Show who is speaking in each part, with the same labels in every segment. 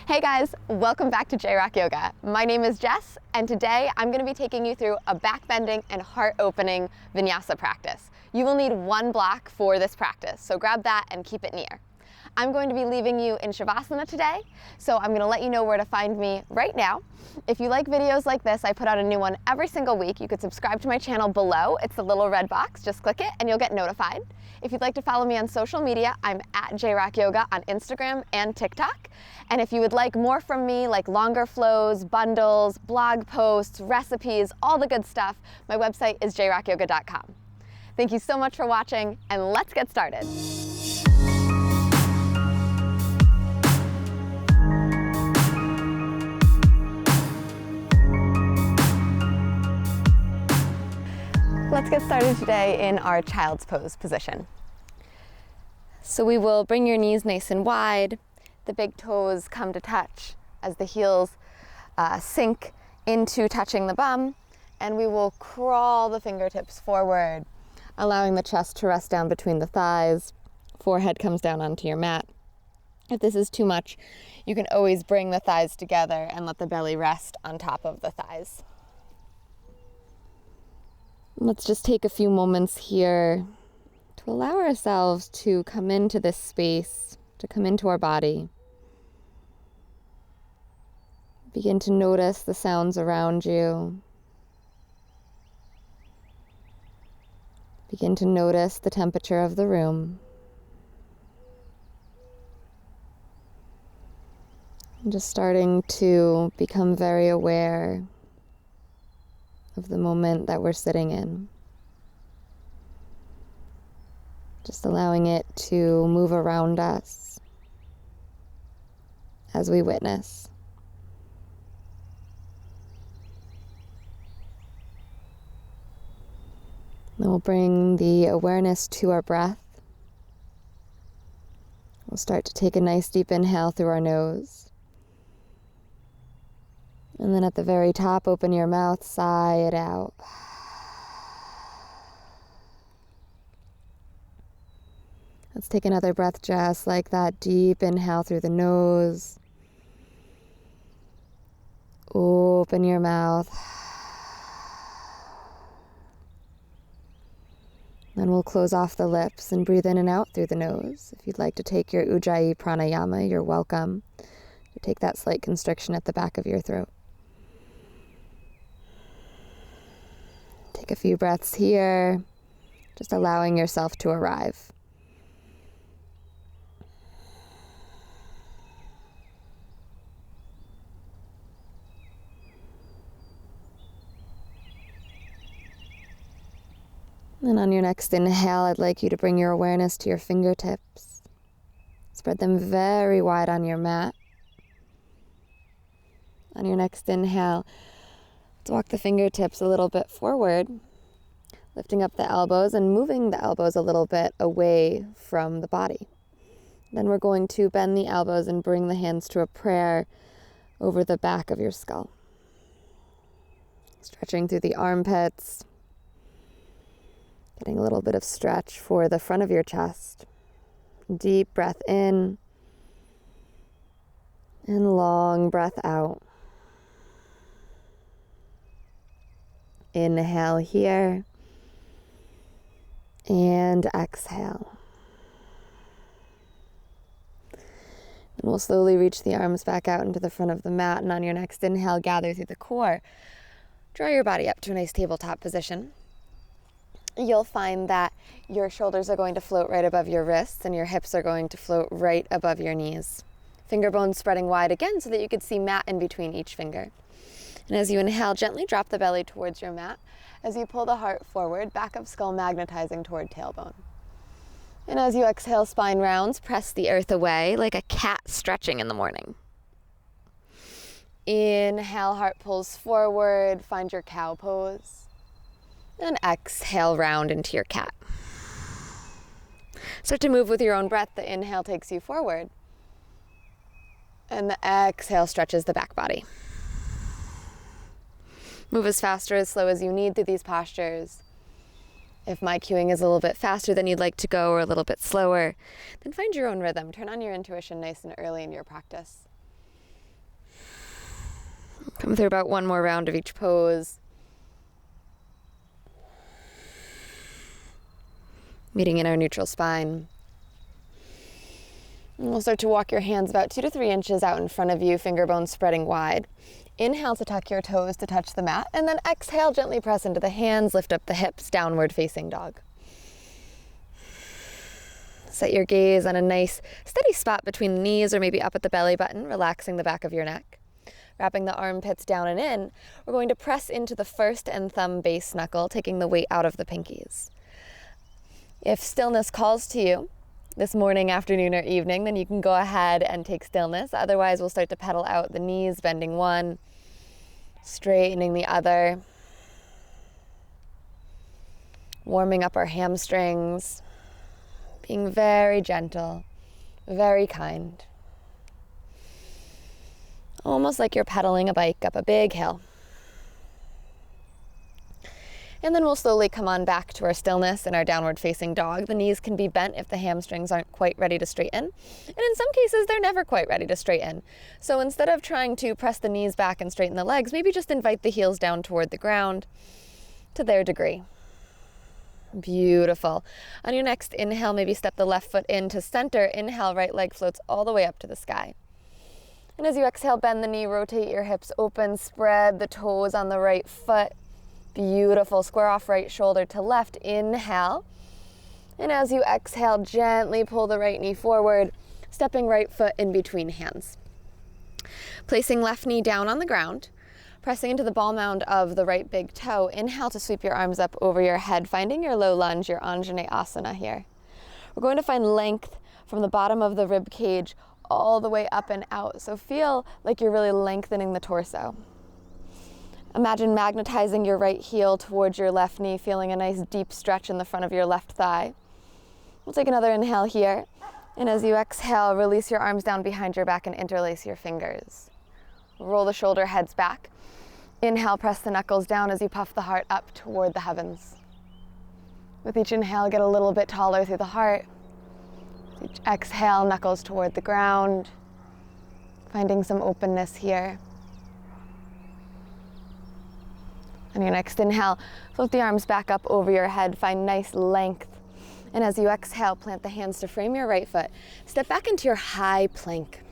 Speaker 1: Hey guys, welcome back to J-Rock Yoga. My name is Jess, and today I'm going to be taking you through a backbending and heart opening vinyasa practice. You will need one block for this practice, so grab that and keep it near. I'm going to be leaving you in shavasana today, so I'm going to let you know where to find me right now. If you like videos like this, I put out a new one every single week. You could subscribe to my channel below. It's the little red box. Just click it and you'll get notified. If you'd like to follow me on social media, I'm at J-Rock Yoga on Instagram and TikTok. And if you would like more from me, like longer flows, bundles, blog posts, recipes, all the good stuff, my website is jrockyoga.com. Thank you so much for watching, and let's get started. Let's get started today in our child's pose position. So we will bring your knees nice and wide. The big toes come to touch as the heels sink into touching the bum, and we will crawl the fingertips forward, allowing the chest to rest down between the thighs. Forehead comes down onto your mat. If this is too much, you can always bring the thighs together and let the belly rest on top of the thighs. Let's just take a few moments here to allow ourselves to come into this space, to come into our body. Begin to notice the sounds around you. Begin to notice the temperature of the room. And just starting to become very aware of the moment that we're sitting in. Just allowing it to move around us as we witness. Then we'll bring the awareness to our breath. We'll start to take a nice deep inhale through our nose. And then at the very top, open your mouth, sigh it out. Let's take another breath just like that. Deep inhale through the nose. Open your mouth. Then we'll close off the lips and breathe in and out through the nose. If you'd like to take your Ujjayi pranayama, you're welcome to take that slight constriction at the back of your throat. Take a few breaths here, just allowing yourself to arrive. And on your next inhale, I'd like you to bring your awareness to your fingertips. Spread them very wide on your mat. On your next inhale, let's walk the fingertips a little bit forward, lifting up the elbows and moving the elbows a little bit away from the body. Then we're going to bend the elbows and bring the hands to a prayer over the back of your skull. Stretching through the armpits, getting a little bit of stretch for the front of your chest. Deep breath in and long breath out. Inhale here and exhale. And we'll slowly reach the arms back out into the front of the mat, and on your next inhale, gather through the core. Draw your body up to a nice tabletop position. You'll find that your shoulders are going to float right above your wrists and your hips are going to float right above your knees. Finger bones spreading wide again so that you could see mat in between each finger. And as you inhale, gently drop the belly towards your mat. As you pull the heart forward, back of skull magnetizing toward tailbone. And as you exhale, spine rounds, press the earth away like a cat stretching in the morning. Inhale, heart pulls forward, find your cow pose. And exhale, round into your cat. Start to move with your own breath. The inhale takes you forward. And the exhale stretches the back body. Move as fast or as slow as you need through these postures. If my cueing is a little bit faster than you'd like to go or a little bit slower, then find your own rhythm. Turn on your intuition nice and early in your practice. Come through about one more round of each pose. Meeting in our neutral spine. And we'll start to walk your hands about 2 to 3 inches out in front of you, finger bones spreading wide. Inhale to tuck your toes to touch the mat, and then exhale, gently press into the hands, lift up the hips, downward facing dog. Set your gaze on a nice steady spot between the knees or maybe up at the belly button, relaxing the back of your neck. Wrapping the armpits down and in, we're going to press into the first and thumb base knuckle, taking the weight out of the pinkies. If stillness calls to you this morning, afternoon, or evening, then you can go ahead and take stillness. Otherwise, we'll start to pedal out the knees, bending one, straightening the other, warming up our hamstrings, being very gentle, very kind. Almost like you're pedaling a bike up a big hill. And then we'll slowly come on back to our stillness in our downward facing dog. The knees can be bent if the hamstrings aren't quite ready to straighten. And in some cases, they're never quite ready to straighten. So instead of trying to press the knees back and straighten the legs, maybe just invite the heels down toward the ground to their degree. Beautiful. On your next inhale, maybe step the left foot into center. Inhale, right leg floats all the way up to the sky. And as you exhale, bend the knee, rotate your hips open, spread the toes on the right foot. Beautiful. Square off right shoulder to left. Inhale. And as you exhale, gently pull the right knee forward, stepping right foot in between hands. Placing left knee down on the ground, pressing into the ball mound of the right big toe. Inhale to sweep your arms up over your head, finding your low lunge, your Anjaneyasana here. We're going to find length from the bottom of the rib cage all the way up and out. So feel like you're really lengthening the torso. Imagine magnetizing your right heel towards your left knee, feeling a nice deep stretch in the front of your left thigh. We'll take another inhale here. And as you exhale, release your arms down behind your back and interlace your fingers. Roll the shoulder heads back. Inhale, press the knuckles down as you puff the heart up toward the heavens. With each inhale, get a little bit taller through the heart. With each exhale, knuckles toward the ground. Finding some openness here. On your next inhale, float the arms back up over your head, find nice length. And as you exhale, plant the hands to frame your right foot. Step back into your high plank.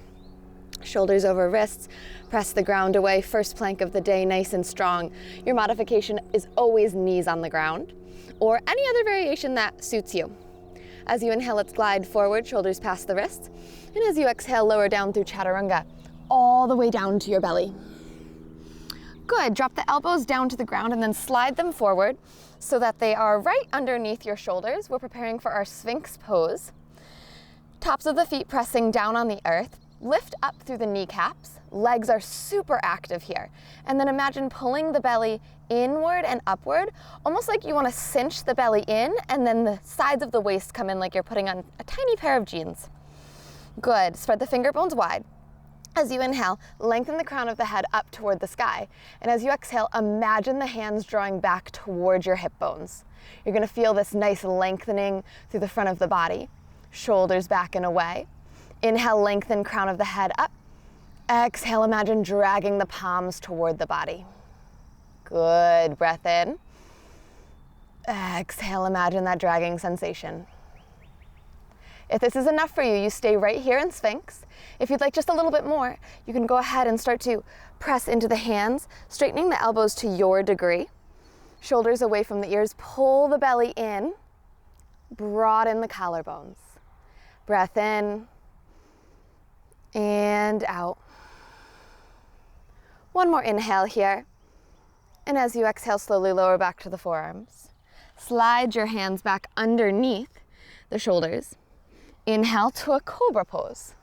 Speaker 1: Shoulders over wrists, press the ground away. First plank of the day, nice and strong. Your modification is always knees on the ground, or any other variation that suits you. As you inhale, let's glide forward, shoulders past the wrists. And as you exhale, lower down through chaturanga, all the way down to your belly. Good, drop the elbows down to the ground and then slide them forward so that they are right underneath your shoulders. We're preparing for our Sphinx pose. Tops of the feet pressing down on the earth. Lift up through the kneecaps. Legs are super active here. And then imagine pulling the belly inward and upward, almost like you want to cinch the belly in and then the sides of the waist come in like you're putting on a tiny pair of jeans. Good, spread the finger bones wide. As you inhale, lengthen the crown of the head up toward the sky. And as you exhale, imagine the hands drawing back toward your hip bones. You're going to feel this nice lengthening through the front of the body. Shoulders back and away. Inhale, lengthen crown of the head up. Exhale, imagine dragging the palms toward the body. Good, breath in. Exhale, imagine that dragging sensation. If this is enough for you, you stay right here in Sphinx. If you'd like just a little bit more, you can go ahead and start to press into the hands, straightening the elbows to your degree. Shoulders away from the ears, pull the belly in, broaden the collarbones. Breath in and out. One more inhale here. And as you exhale, slowly lower back to the forearms. Slide your hands back underneath the shoulders. Inhale to a cobra pose.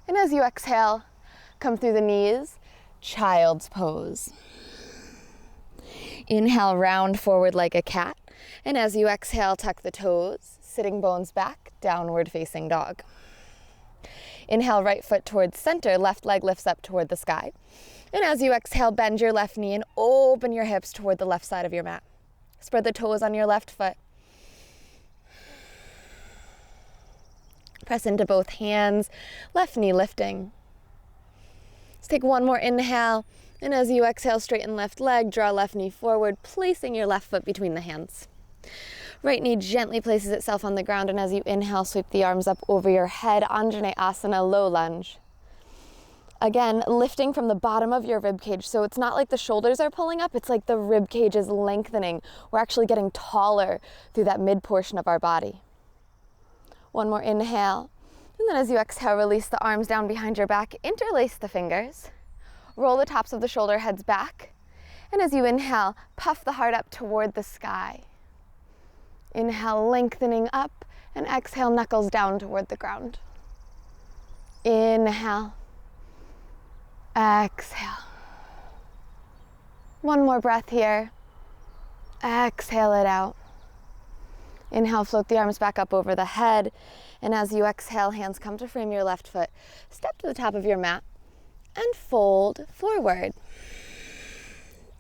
Speaker 1: And as you exhale, come through the knees, child's pose. Inhale, round forward like a cat. And as you exhale, tuck the toes, sitting bones back, downward facing dog. Inhale, right foot towards center, left leg lifts up toward the sky. And as you exhale, bend your left knee and open your hips toward the left side of your mat. Spread the toes on your left foot. Press into both hands, left knee lifting. Let's take one more inhale And as you exhale, straighten left leg, draw left knee forward, placing your left foot between the hands. Right knee gently places itself on the ground, and as you inhale, sweep the arms up over your head, Anjaneyasana, low lunge. Again, lifting from the bottom of your rib cage, so it's not like the shoulders are pulling up, it's like the rib cage is lengthening. We're actually getting taller through that mid portion of our body. One more inhale, and then as you exhale, release the arms down behind your back, interlace the fingers, roll the tops of the shoulder heads back, and as you inhale, puff the heart up toward the sky. Inhale, lengthening up, and exhale, knuckles down toward the ground. Inhale. Exhale. One more breath here. Exhale it out. Inhale, float the arms back up over the head. And as you exhale, hands come to frame your left foot. Step to the top of your mat and fold forward.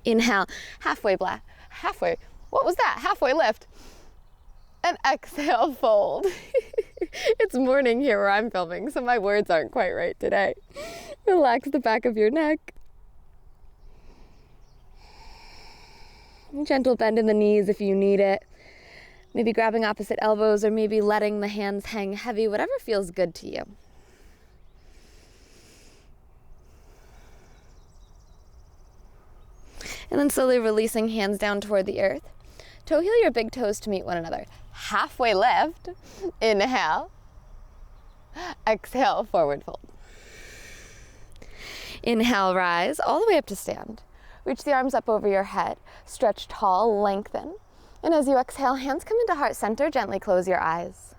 Speaker 1: Inhale, halfway. What was that? Halfway lift. And exhale, fold. It's morning here where I'm filming, so my words aren't quite right today. Relax the back of your neck. Gentle bend in the knees if you need it. Maybe grabbing opposite elbows or maybe letting the hands hang heavy, whatever feels good to you. And then slowly releasing hands down toward the earth. Toe heel your big toes to meet one another. Halfway lift. Inhale. Exhale, forward fold. Inhale, rise all the way up to stand. Reach the arms up over your head. Stretch tall, lengthen. And as you exhale, hands come into heart center. Gently close your eyes.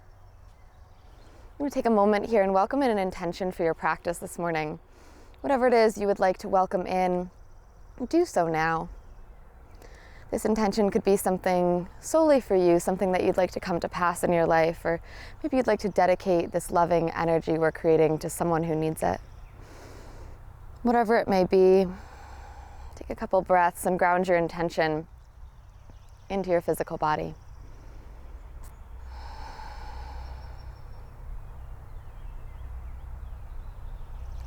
Speaker 1: I'm going to take a moment here and welcome in an intention for your practice this morning. Whatever it is you would like to welcome in, do so now. This intention could be something solely for you, something that you'd like to come to pass in your life, or maybe you'd like to dedicate this loving energy we're creating to someone who needs it. Whatever it may be, take a couple breaths and ground your intention into your physical body.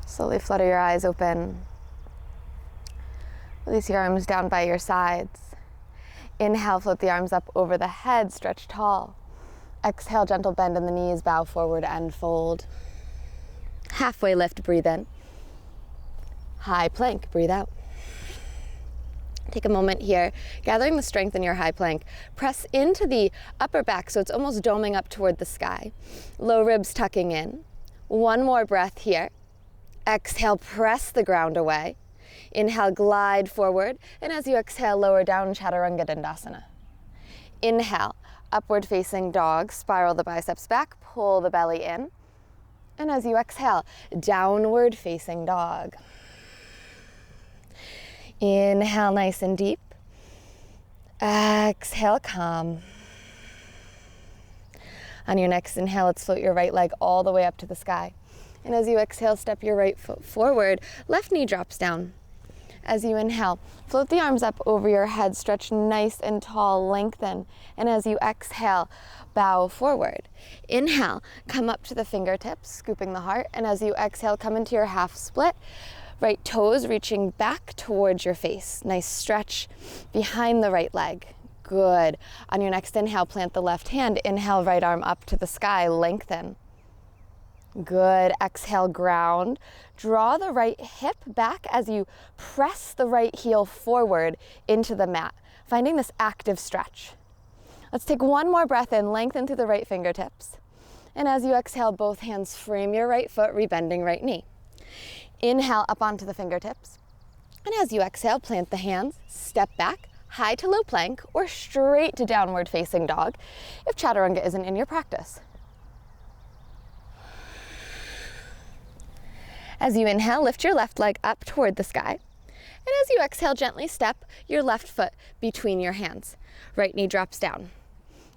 Speaker 1: Slowly flutter your eyes open. Release your arms down by your sides. Inhale, float the arms up over the head, stretch tall. Exhale, gentle bend in the knees, bow forward and fold. Halfway lift, breathe in. High plank, breathe out. Take a moment here, gathering the strength in your high plank. Press into the upper back so it's almost doming up toward the sky. Low ribs tucking in. One more breath here. Exhale, press the ground away. Inhale, glide forward, and as you exhale, lower down, Chaturanga Dandasana. Inhale, upward facing dog, spiral the biceps back, pull the belly in. And as you exhale, downward facing dog. Inhale, nice and deep. Exhale, calm. On your next inhale, let's float your right leg all the way up to the sky. And as you exhale, step your right foot forward, left knee drops down. As you inhale, float the arms up over your head, stretch nice and tall, lengthen. And as you exhale, bow forward. Inhale, come up to the fingertips, scooping the heart. And as you exhale, come into your half split. Right toes reaching back towards your face. Nice stretch behind the right leg. Good. On your next inhale, plant the left hand. Inhale, right arm up to the sky, lengthen. Good. Exhale, ground. Draw the right hip back as you press the right heel forward into the mat, finding this active stretch. Let's take one more breath in, lengthen through the right fingertips. And as you exhale, both hands frame your right foot, rebending right knee. Inhale up onto the fingertips. And as you exhale, plant the hands, step back, high to low plank, or straight to downward facing dog if Chaturanga isn't in your practice. As you inhale, lift your left leg up toward the sky. And as you exhale, gently step your left foot between your hands. Right knee drops down.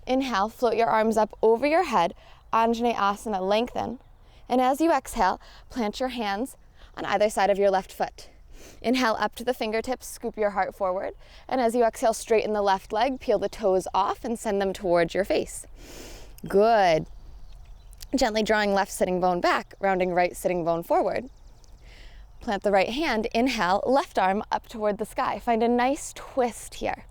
Speaker 1: Inhale, float your arms up over your head, Anjaneyasana, lengthen. And as you exhale, plant your hands on either side of your left foot. Inhale up to the fingertips, scoop your heart forward. And as you exhale, straighten the left leg, peel the toes off and send them towards your face. Good. Gently drawing left sitting bone back, rounding right sitting bone forward. Plant the right hand, inhale, left arm up toward the sky. Find a nice twist here.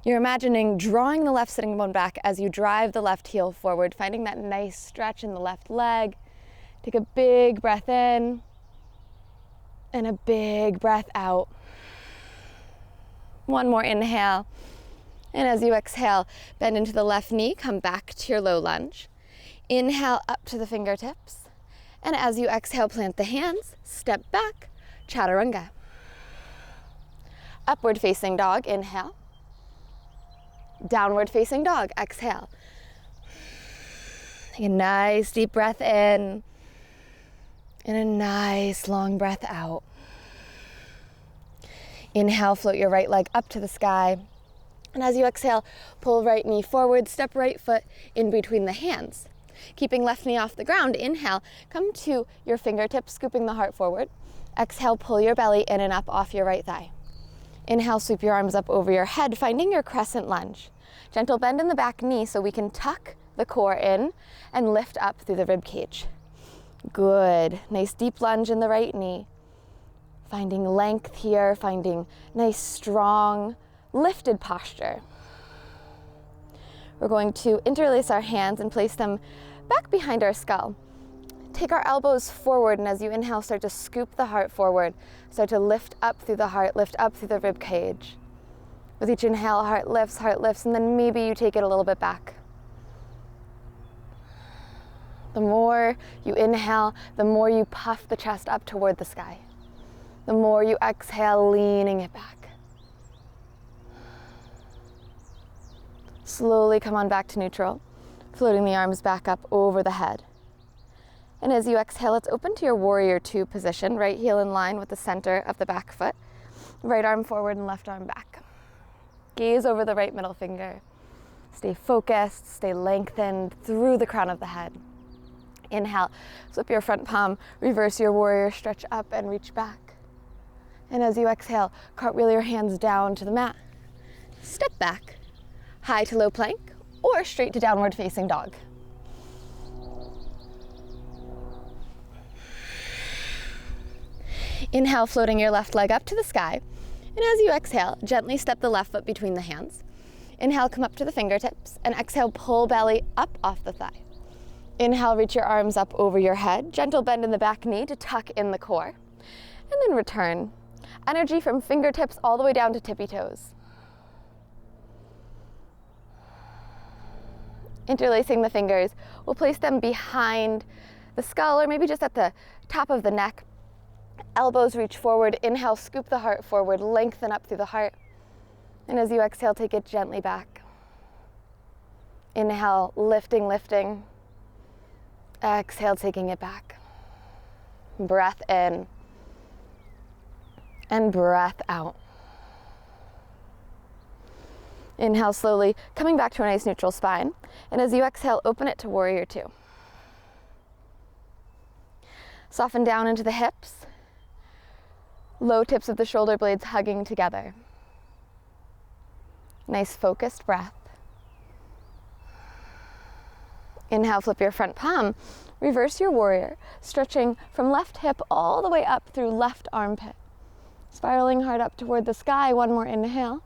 Speaker 1: You're imagining drawing the left sitting bone back as you drive the left heel forward, finding that nice stretch in the left leg. Take a big breath in and a big breath out. One more inhale. And as you exhale, bend into the left knee, come back to your low lunge. Inhale up to the fingertips. And as you exhale, plant the hands, step back, chaturanga. Upward facing dog, inhale. Downward facing dog, exhale. Take a nice deep breath in and a nice long breath out. Inhale, float your right leg up to the sky. And as you exhale, pull right knee forward, step right foot in between the hands. Keeping left knee off the ground, inhale, come to your fingertips, scooping the heart forward. Exhale, pull your belly in and up off your right thigh. Inhale, sweep your arms up over your head, finding your crescent lunge. Gentle bend in the back knee so we can tuck the core in and lift up through the rib cage. Good. Nice deep lunge in the right knee. Finding length here, finding nice, strong, lifted posture. We're going to interlace our hands and place them back behind our skull. Take our elbows forward, and as you inhale, start to scoop the heart forward. Start to lift up through the heart, lift up through the rib cage. With each inhale, heart lifts, and then maybe you take it a little bit back. The more you inhale, the more you puff the chest up toward the sky. The more you exhale, leaning it back. Slowly come on back to neutral, floating the arms back up over the head. And as you exhale, let's open to your warrior two position, right heel in line with the center of the back foot, right arm forward and left arm back. Gaze over the right middle finger. Stay focused, stay lengthened through the crown of the head. Inhale, flip your front palm, reverse your warrior, stretch up and reach back. And as you exhale, cartwheel your hands down to the mat. Step back, high to low plank, or straight to downward facing dog. Inhale, floating your left leg up to the sky. And as you exhale, gently step the left foot between the hands. Inhale, come up to the fingertips, and exhale, pull belly up off the thigh. Inhale, reach your arms up over your head. Gentle bend in the back knee to tuck in the core. And then return. Energy from fingertips all the way down to tippy toes. Interlacing the fingers, we'll place them behind the skull or maybe just at the top of the neck. Elbows reach forward. Inhale, scoop the heart forward, lengthen up through the heart. And as you exhale, take it gently back. Inhale, lifting, lifting. Exhale, taking it back. Breath in and breath out. Inhale slowly, coming back to a nice neutral spine. And as you exhale, open it to warrior two. Soften down into the hips. Low tips of the shoulder blades hugging together. Nice focused breath. Inhale, flip your front palm. Reverse your warrior, stretching from left hip all the way up through left armpit. Spiraling hard up toward the sky. One more inhale.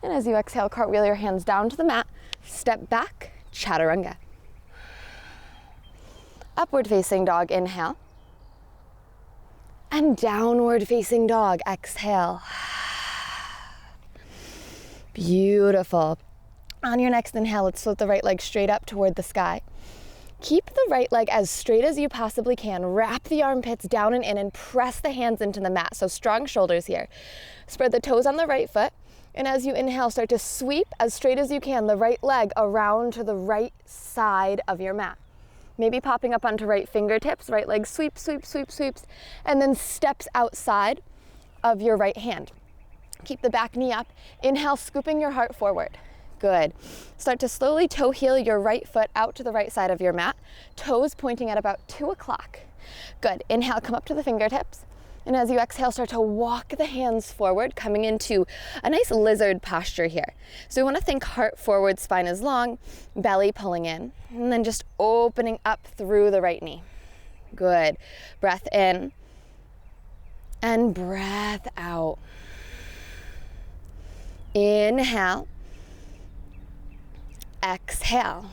Speaker 1: And as you exhale, cartwheel your hands down to the mat. Step back, chaturanga. Upward facing dog, inhale. And downward facing dog, exhale. Beautiful. On your next inhale, let's float the right leg straight up toward the sky. Keep the right leg as straight as you possibly can. Wrap the armpits down and in and press the hands into the mat. So strong shoulders here. Spread the toes on the right foot. And as you inhale, start to sweep as straight as you can the right leg around to the right side of your mat. Maybe popping up onto right fingertips, right leg sweeps, sweeps, sweeps, sweeps, and then steps outside of your right hand. Keep the back knee up. Inhale, scooping your heart forward. Good. Start to slowly toe heel your right foot out to the right side of your mat. Toes pointing at about 2 o'clock. Good. Inhale, come up to the fingertips. And as you exhale, start to walk the hands forward, coming into a nice lizard posture here. So we want to think heart forward, spine is long, belly pulling in, and then just opening up through the right knee. Good. Breath in And breath out. Inhale. Exhale.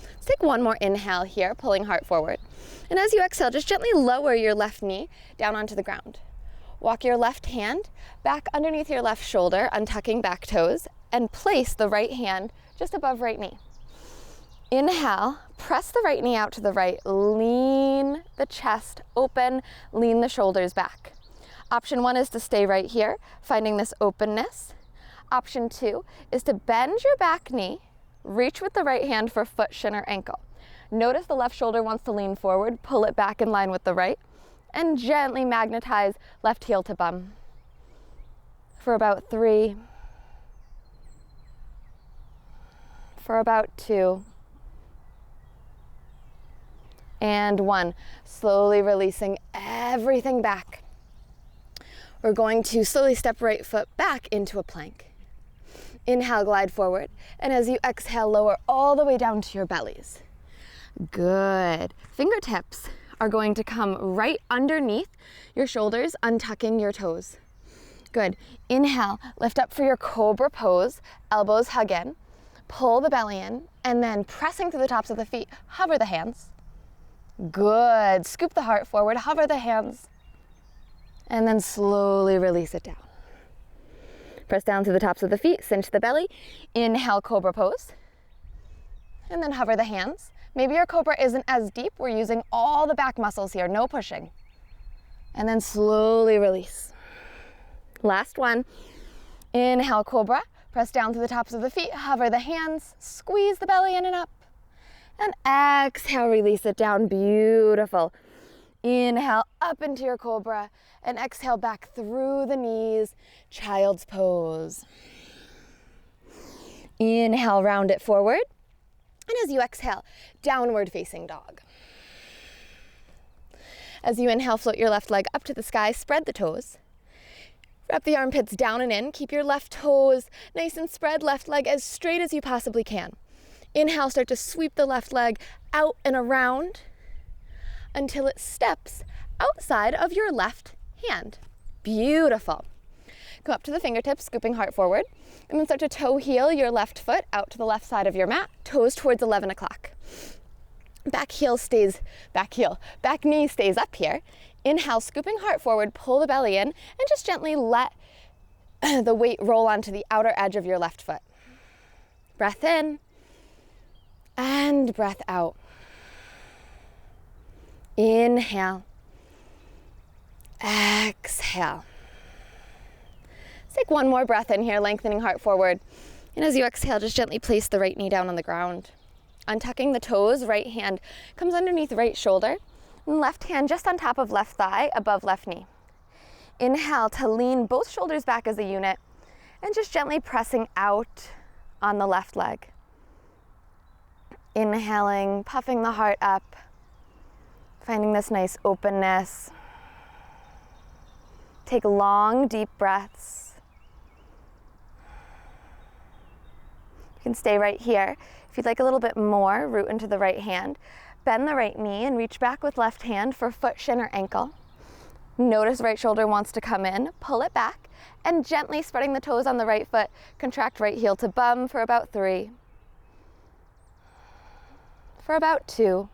Speaker 1: Let's take one more inhale here, pulling heart forward. And as you exhale, just gently lower your left knee down onto the ground. Walk your left hand back underneath your left shoulder, untucking back toes, and place the right hand just above right knee. Inhale, press the right knee out to the right, lean the chest open, lean the shoulders back. Option 1 is to stay right here, finding this openness. Option 2 is to bend your back knee, reach with the right hand for foot, shin, or ankle. Notice the left shoulder wants to lean forward, pull it back in line with the right, and gently magnetize left heel to bum. For about 3, for about 2, and 1. Slowly releasing everything back. We're going to slowly step right foot back into a plank. Inhale, glide forward, and as you exhale, lower all the way down to your bellies. Good. Fingertips are going to come right underneath your shoulders, untucking your toes. Good. Inhale, lift up for your cobra pose, elbows hug in, pull the belly in, and then pressing through the tops of the feet, hover the hands. Good. Scoop the heart forward, hover the hands, and then slowly release it down. Press down through the tops of the feet, cinch the belly. Inhale, cobra pose. And then hover the hands. Maybe your cobra isn't as deep. We're using all the back muscles here, no pushing. And then slowly release. Last one. Inhale, cobra. Press down through the tops of the feet, hover the hands, squeeze the belly in and up. And exhale, release it down. Beautiful. Inhale, up into your cobra, and exhale back through the knees, child's pose. Inhale, round it forward. And as you exhale, downward facing dog. As you inhale, float your left leg up to the sky, spread the toes. Wrap the armpits down and in. Keep your left toes nice and spread, left leg as straight as you possibly can. Inhale, start to sweep the left leg out and around until it steps outside of your left hand. Beautiful. Come up to the fingertips, scooping heart forward, and then start to toe heel your left foot out to the left side of your mat, toes towards 11 o'clock. Back knee stays up here. Inhale, scooping heart forward, pull the belly in, and just gently let the weight roll onto the outer edge of your left foot. Breath in, and breath out. Inhale. Exhale. Let's take one more breath in here, lengthening heart forward. And as you exhale, just gently place the right knee down on the ground. Untucking the toes, right hand comes underneath right shoulder, and left hand just on top of left thigh, above left knee. Inhale to lean both shoulders back as a unit, and just gently pressing out on the left leg. Inhaling, puffing the heart up, finding this nice openness. Take long, deep breaths. You can stay right here. If you'd like a little bit more, root into the right hand. Bend the right knee and reach back with left hand for foot, shin, or ankle. Notice right shoulder wants to come in, pull it back, and gently spreading the toes on the right foot, contract right heel to bum for about 3. For about 2.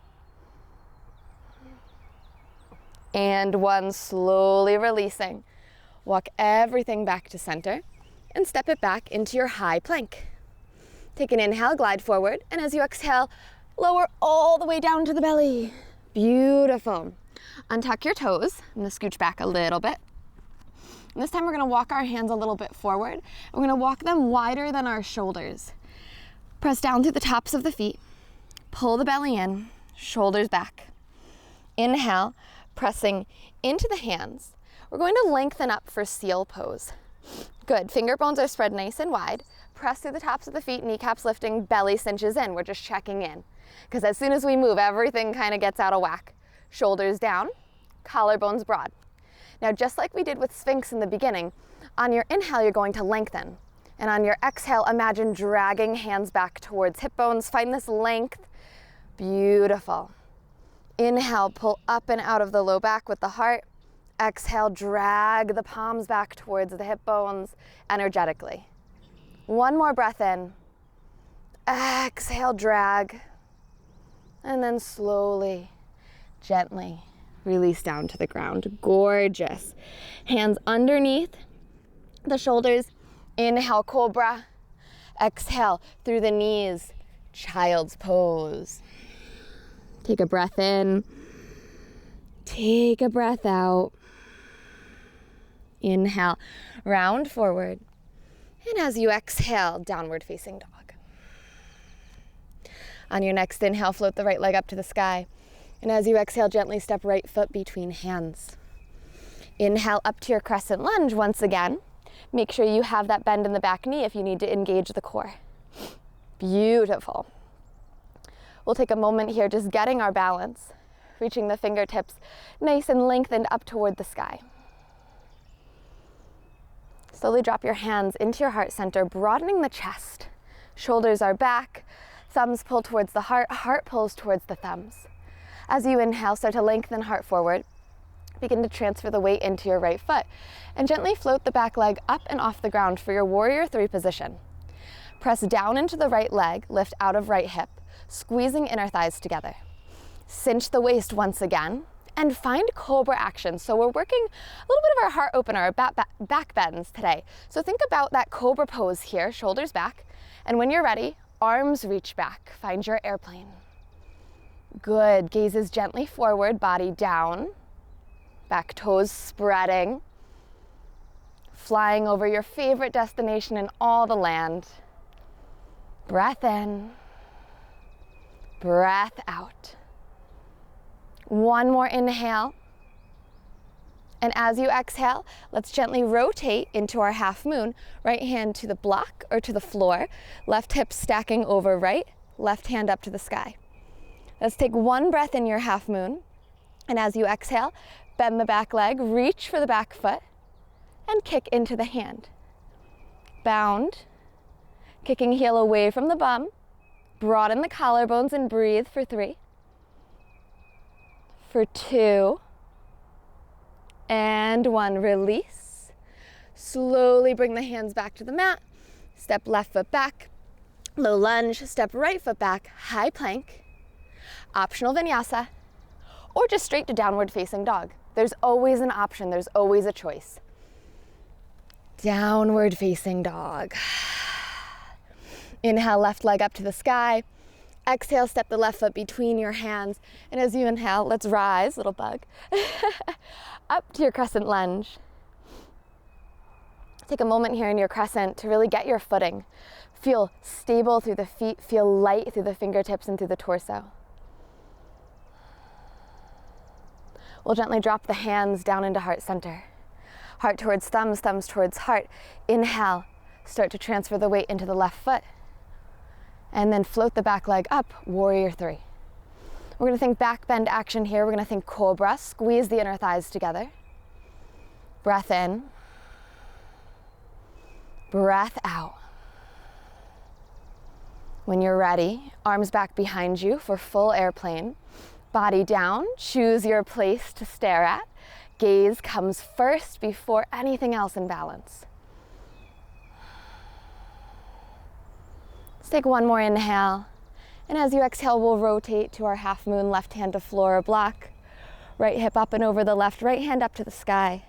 Speaker 1: And 1, slowly releasing. Walk everything back to center and step it back into your high plank. Take an inhale, glide forward, and as you exhale, lower all the way down to the belly. Beautiful. Untuck your toes. I'm going to scooch back a little bit. And this time we're going to walk our hands a little bit forward. We're going to walk them wider than our shoulders. Press down through the tops of the feet. Pull the belly in, shoulders back. Inhale, pressing into the hands. We're going to lengthen up for seal pose. Good. Finger bones are spread nice and wide. Press through the tops of the feet, kneecaps lifting, belly cinches in. We're just checking in. Because as soon as we move, everything kind of gets out of whack. Shoulders down, collarbones broad. Now, just like we did with Sphinx in the beginning, on your inhale, you're going to lengthen. And on your exhale, imagine dragging hands back towards hip bones. Find this length. Beautiful. Inhale, pull up and out of the low back with the heart. Exhale, drag the palms back towards the hip bones energetically. One more breath in. Exhale, drag. And then slowly, gently release down to the ground. Gorgeous. Hands underneath the shoulders. Inhale, cobra. Exhale through the knees, child's pose. Take a breath in. Take a breath out. Inhale, round forward. And as you exhale, downward facing dog. On your next inhale, float the right leg up to the sky. And as you exhale, gently step right foot between hands. Inhale up to your crescent lunge once again. Make sure you have that bend in the back knee if you need to engage the core. Beautiful. We'll take a moment here just getting our balance, reaching the fingertips nice and lengthened up toward the sky. Slowly drop your hands into your heart center, broadening the chest. Shoulders are back, thumbs pull towards the heart, heart pulls towards the thumbs. As you inhale, start to lengthen heart forward. Begin to transfer the weight into your right foot and gently float the back leg up and off the ground for your warrior three position. Press down into the right leg, lift out of right hip, squeezing inner thighs together. Cinch the waist once again and find cobra action. So we're working a little bit of our heart opener, our back bends today. So think about that cobra pose here, shoulders back, and when you're ready, arms reach back, find your airplane. Good, gazes gently forward, body down, back toes spreading, flying over your favorite destination in all the land. Breath in, breath out. One more inhale. And as you exhale, let's gently rotate into our half moon. Right hand to the block or to the floor, left hip stacking over right, left hand up to the sky. Let's take one breath in your half moon. And as you exhale, bend the back leg, reach for the back foot, and kick into the hand. Bound, kicking heel away from the bum, broaden the collarbones and breathe for 3, for 2, and 1. Release. Slowly bring the hands back to the mat. Step left foot back, low lunge, step right foot back, high plank, optional vinyasa, or just straight to downward facing dog. There's always an option, there's always a choice. Downward facing dog. Inhale, left leg up to the sky. Exhale, step the left foot between your hands. And as you inhale, let's rise, little bug, up to your crescent lunge. Take a moment here in your crescent to really get your footing. Feel stable through the feet, feel light through the fingertips and through the torso. We'll gently drop the hands down into heart center. Heart towards thumbs, thumbs towards heart. Inhale, start to transfer the weight into the left foot. And then float the back leg up, warrior three. We're gonna think back bend action here. We're gonna think cobra, squeeze the inner thighs together. Breath in, breath out. When you're ready, arms back behind you for full airplane. Body down, choose your place to stare at. Gaze comes first before anything else in balance. Let's take one more inhale. And as you exhale, we'll rotate to our half moon, left hand to floor or block. Right hip up and over the left, right hand up to the sky.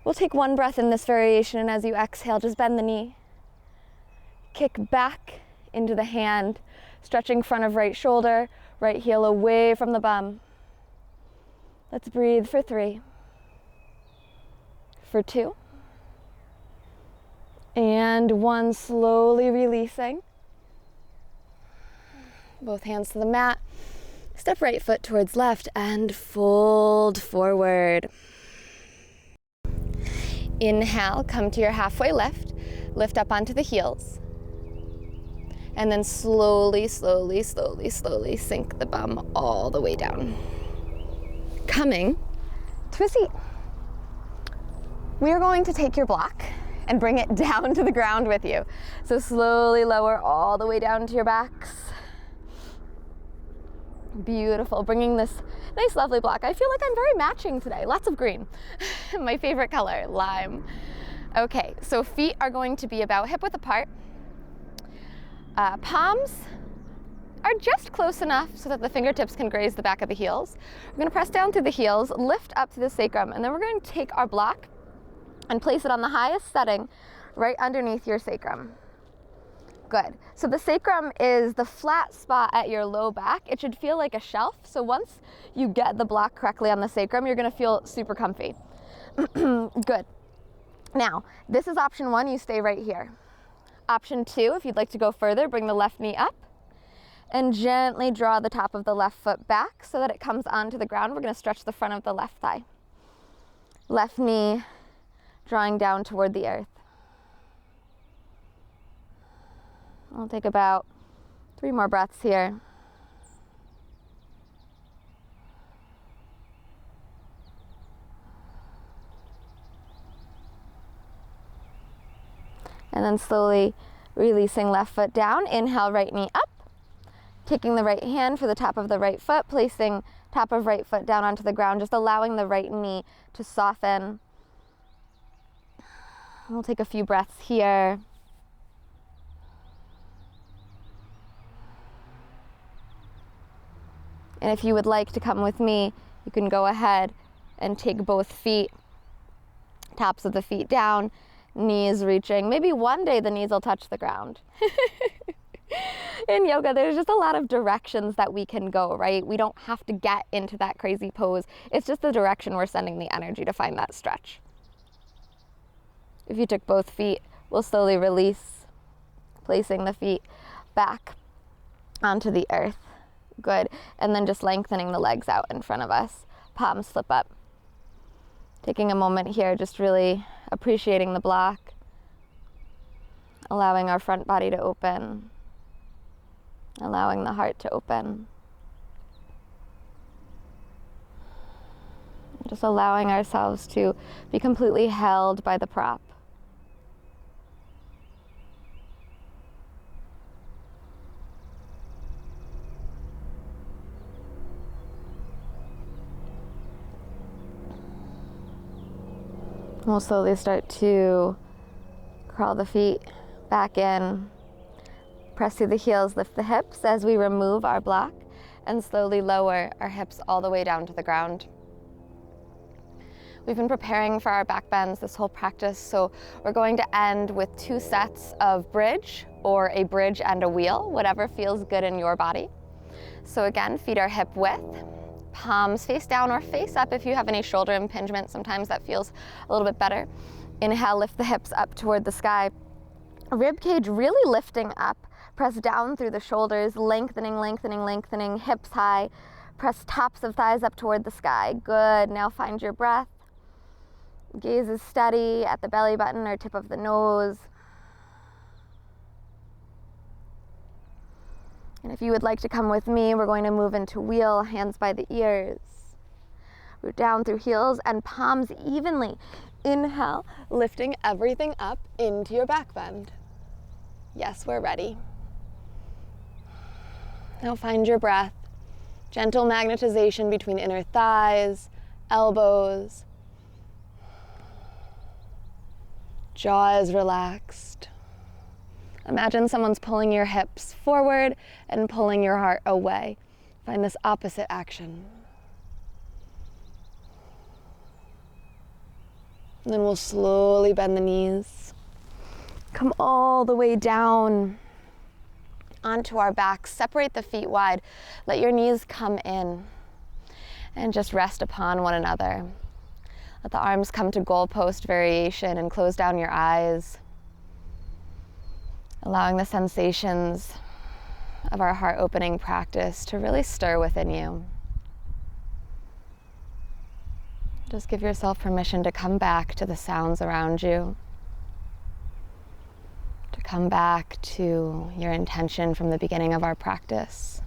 Speaker 1: We'll take one breath in this variation, and as you exhale, just bend the knee. Kick back into the hand, stretching front of right shoulder, right heel away from the bum. Let's breathe for 3, for 2, and 1, slowly releasing. Both hands to the mat. Step right foot towards left and fold forward. Inhale, come to your halfway lift. Lift up onto the heels. And then slowly, slowly, slowly, slowly sink the bum all the way down. Coming to a seat. We are going to take your block and bring it down to the ground with you. So slowly lower all the way down to your backs. Beautiful, bringing this Nice, lovely block. I feel like I'm very matching today. Lots of green. My favorite color, lime. Okay, so feet are going to be about hip width apart. Palms are just close enough so that the fingertips can graze the back of the heels. We're going to press down through the heels, lift up to the sacrum, and then we're going to take our block and place it on the highest setting right underneath your sacrum. Good. So the sacrum is the flat spot at your low back. It should feel like a shelf. So once you get the block correctly on the sacrum, you're going to feel super comfy. Good. Now, this is option 1. You stay right here. Option 2, if you'd like to go further, bring the left knee up and gently draw the top of the left foot back so that it comes onto the ground. We're going to stretch the front of the left thigh. Left knee drawing down toward the earth. I'll take about 3 more breaths here. And then slowly releasing left foot down. Inhale, right knee up. Taking the right hand for the top of the right foot, placing top of right foot down onto the ground, just allowing the right knee to soften. We'll take a few breaths here. And if you would like to come with me, you can go ahead and take both feet, tops of the feet down, knees reaching. Maybe one day the knees will touch the ground. In yoga, there's just a lot of directions that we can go, right? We don't have to get into that crazy pose. It's just the direction we're sending the energy to find that stretch. If you took both feet, we'll slowly release, placing the feet back onto the earth. Good. And then just lengthening the legs out in front of us. Palms flip up. Taking a moment here, just really appreciating the block. Allowing our front body to open. Allowing the heart to open. Just allowing ourselves to be completely held by the prop. We'll slowly start to crawl the feet back in, press through the heels, lift the hips as we remove our block, and slowly lower our hips all the way down to the ground. We've been preparing for our back bends this whole practice, so we're going to end with 2 sets of bridge or a bridge and a wheel, whatever feels good in your body. So again, feet are hip width. Palms face down or face up if you have any shoulder impingement. Sometimes that feels a little bit better. Inhale, lift the hips up toward the sky. Rib cage really lifting up. Press down through the shoulders, lengthening, lengthening, lengthening. Hips high. Press tops of thighs up toward the sky. Good. Now find your breath. Gaze is steady at the belly button or tip of the nose. And if you would like to come with me, we're going to move into wheel, hands by the ears. Root down through heels and palms evenly. Inhale, lifting everything up into your back bend. Yes, we're ready. Now find your breath. Gentle magnetization between inner thighs, elbows. Jaw is relaxed. Imagine someone's pulling your hips forward and pulling your heart away. Find this opposite action. And then we'll slowly bend the knees. Come all the way down onto our backs. Separate the feet wide. Let your knees come in and just rest upon one another. Let the arms come to goalpost variation and close down your eyes. Allowing the sensations of our heart opening practice to really stir within you. Just give yourself permission to come back to the sounds around you, to come back to your intention from the beginning of our practice.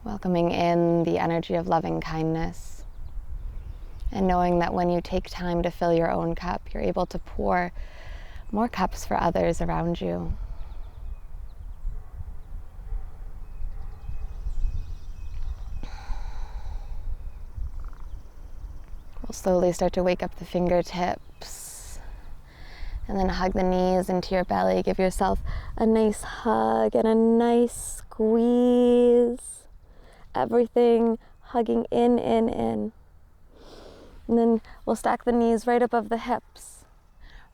Speaker 1: Welcoming in the energy of loving kindness, and knowing that when you take time to fill your own cup, you're able to pour more cups for others around you. We'll slowly start to wake up the fingertips and then hug the knees into your belly. Give yourself a nice hug and a nice squeeze. Everything hugging in. And then we'll stack the knees right above the hips.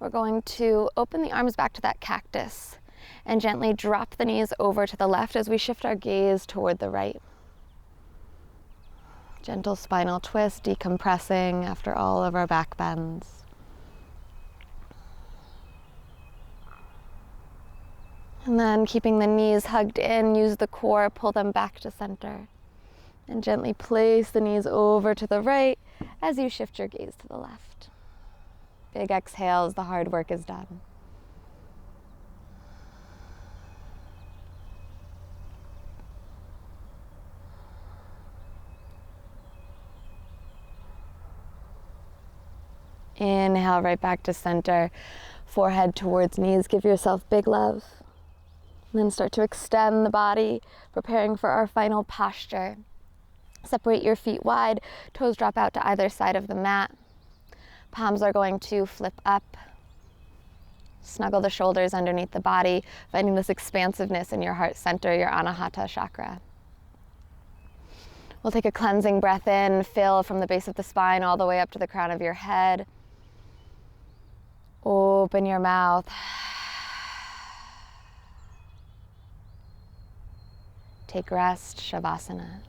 Speaker 1: We're going to open the arms back to that cactus and gently drop the knees over to the left as we shift our gaze toward the right. Gentle spinal twist, decompressing after all of our back bends. And then keeping the knees hugged in, use the core, pull them back to center. And gently place the knees over to the right as you shift your gaze to the left. Big exhales, the hard work is done. Inhale right back to center, forehead towards knees. Give yourself big love. And then start to extend the body, preparing for our final posture. Separate your feet wide, toes drop out to either side of the mat. Palms are going to flip up. Snuggle the shoulders underneath the body, finding this expansiveness in your heart center, your anahata chakra. We'll take a cleansing breath in, fill from the base of the spine all the way up to the crown of your head. Open your mouth. Take rest, shavasana.